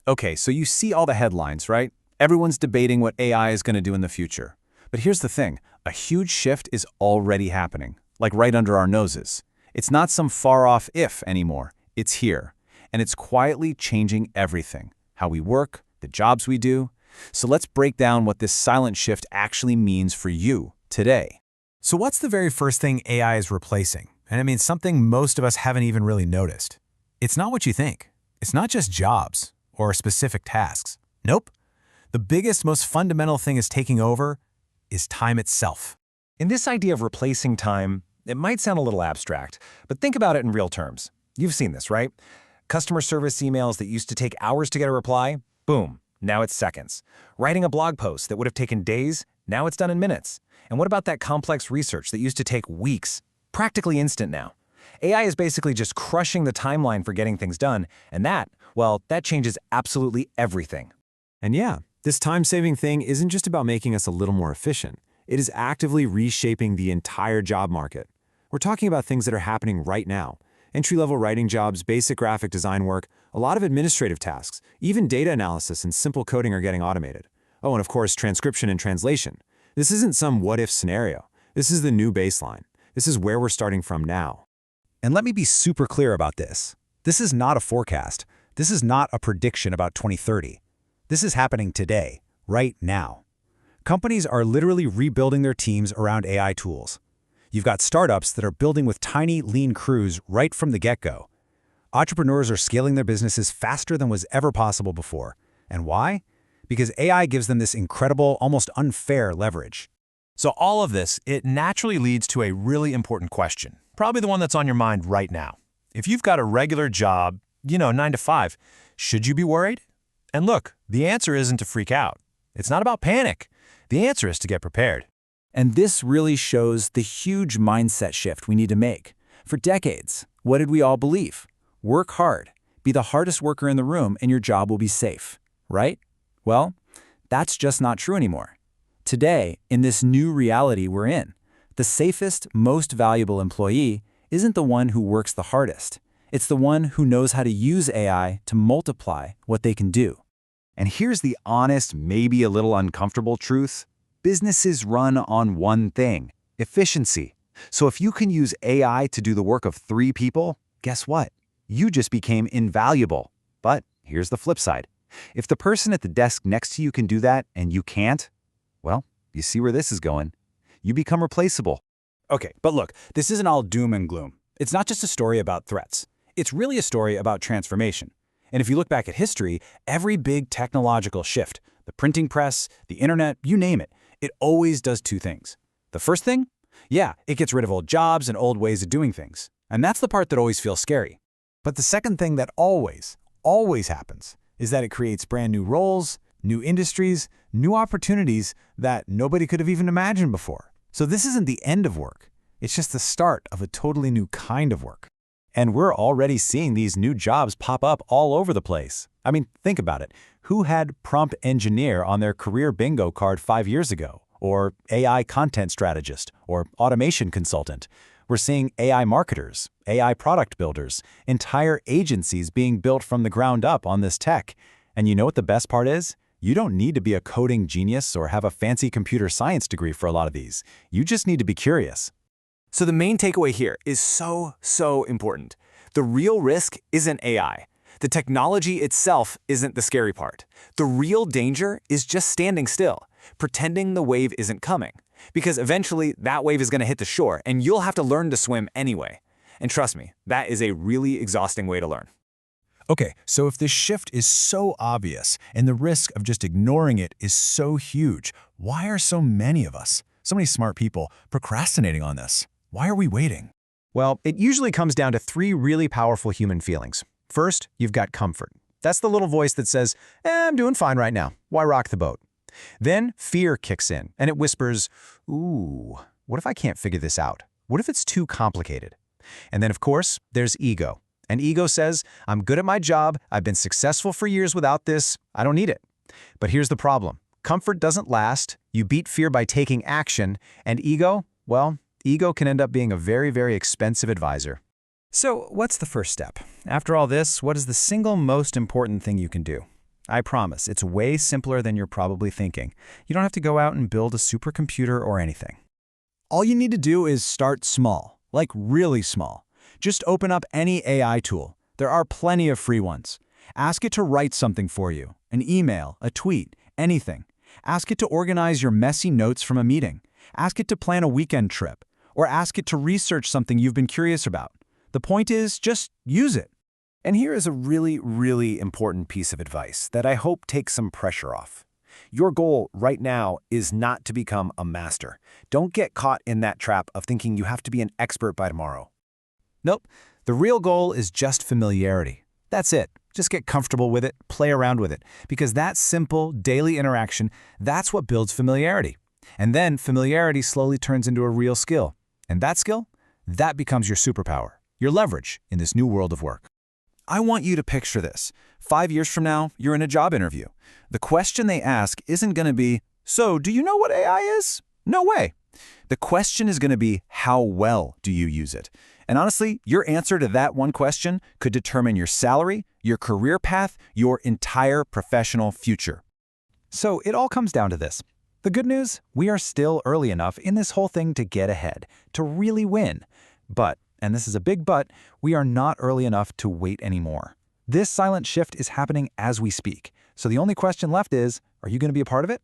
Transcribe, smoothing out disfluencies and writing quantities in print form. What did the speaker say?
Okay, so you see all the headlines, right? Everyone's debating what AI is going to do in the future. But here's the thing, a huge shift is already happening, like right under our noses. It's not some far-off if anymore, it's here. And it's quietly changing everything, how we work, the jobs we do. So let's break down what this silent shift actually means for you today. So what's the very first thing AI is replacing? And I mean something most of us haven't even really noticed. It's not what you think. It's not just jobs or specific tasks. Nope. The biggest, most fundamental thing is taking over is time itself. In this idea of replacing time, it might sound a little abstract, but think about it in real terms. You've seen this, right? Customer service emails that used to take hours to get a reply, boom, now it's seconds. Writing a blog post that would have taken days, now it's done in minutes. And what about that complex research that used to take weeks? Practically instant now. AI is basically just crushing the timeline for getting things done, and that changes absolutely everything. And yeah, this time-saving thing isn't just about making us a little more efficient. It is actively reshaping the entire job market. We're talking about things that are happening right now. Entry-level writing jobs, basic graphic design work, a lot of administrative tasks, even data analysis and simple coding are getting automated. Oh, and of course, transcription and translation. This isn't some what-if scenario. This is the new baseline. This is where we're starting from now. And let me be super clear about this. This is not a forecast. This is not a prediction about 2030. This is happening today, right now. Companies are literally rebuilding their teams around AI tools. You've got startups that are building with tiny, lean crews right from the get-go. Entrepreneurs are scaling their businesses faster than was ever possible before. And why? Because AI gives them this incredible, almost unfair leverage. So all of this, it naturally leads to a really important question, probably the one that's on your mind right now. If you've got a regular job, 9 to 5, should you be worried? And look, the answer isn't to freak out. It's not about panic. The answer is to get prepared. And this really shows the huge mindset shift we need to make. For decades, what did we all believe? Work hard, be the hardest worker in the room, and your job will be safe, right? Well, that's just not true anymore. Today, in this new reality we're in, the safest, most valuable employee isn't the one who works the hardest. It's the one who knows how to use AI to multiply what they can do. And here's the honest, maybe a little uncomfortable truth. Businesses run on one thing, efficiency. So if you can use AI to do the work of 3 people, guess what? You just became invaluable. But here's the flip side. If the person at the desk next to you can do that and you can't, well, you see where this is going. You become replaceable. Okay, but look, this isn't all doom and gloom. It's not just a story about threats. It's really a story about transformation. And if you look back at history, every big technological shift, the printing press, the internet, you name it, it always does 2 things. The first thing? Yeah, it gets rid of old jobs and old ways of doing things. And that's the part that always feels scary. But the second thing that always happens is that it creates brand new roles, new industries, new opportunities that nobody could have even imagined before. So this isn't the end of work. It's just the start of a totally new kind of work. And we're already seeing these new jobs pop up all over the place. I mean, think about it. Who had prompt engineer on their career bingo card 5 years ago? Or AI content strategist, or automation consultant? We're seeing AI marketers, AI product builders, entire agencies being built from the ground up on this tech. And you know what the best part is? You don't need to be a coding genius or have a fancy computer science degree for a lot of these. You just need to be curious. So the main takeaway here is so important. The real risk isn't AI. The technology itself isn't the scary part. The real danger is just standing still, pretending the wave isn't coming. Because eventually that wave is going to hit the shore and you'll have to learn to swim anyway. And trust me, that is a really exhausting way to learn. Okay, so if this shift is so obvious and the risk of just ignoring it is so huge, why are so many of us, so many smart people, procrastinating on this? Why are we waiting? Well, it usually comes down to 3 really powerful human feelings. First, you've got comfort. That's the little voice that says, I'm doing fine right now. Why rock the boat? Then fear kicks in, and it whispers, ooh, what if I can't figure this out? What if it's too complicated? And then, of course, there's ego. And ego says, I'm good at my job, I've been successful for years without this, I don't need it. But here's the problem. Comfort doesn't last, you beat fear by taking action, and ego, well, ego can end up being a very, very expensive advisor. So what's the first step? After all this, what is the single most important thing you can do? I promise, it's way simpler than you're probably thinking. You don't have to go out and build a supercomputer or anything. All you need to do is start small, like really small. Just open up any AI tool. There are plenty of free ones. Ask it to write something for you, an email, a tweet, anything. Ask it to organize your messy notes from a meeting. Ask it to plan a weekend trip, or ask it to research something you've been curious about. The point is, just use it. And here is a really, really important piece of advice that I hope takes some pressure off. Your goal right now is not to become a master. Don't get caught in that trap of thinking you have to be an expert by tomorrow. Nope. The real goal is just familiarity. That's it. Just get comfortable with it, play around with it, because that simple, daily interaction, that's what builds familiarity. And then familiarity slowly turns into a real skill. And that skill, that becomes your superpower, your leverage in this new world of work. I want you to picture this. 5 years from now, you're in a job interview. The question they ask isn't going to be, "So, do you know what AI is?" No way. The question is going to be, how well do you use it? And honestly, your answer to that one question could determine your salary, your career path, your entire professional future. So it all comes down to this. The good news, we are still early enough in this whole thing to get ahead, to really win. But, and this is a big but, we are not early enough to wait anymore. This silent shift is happening as we speak. So the only question left is, are you going to be a part of it?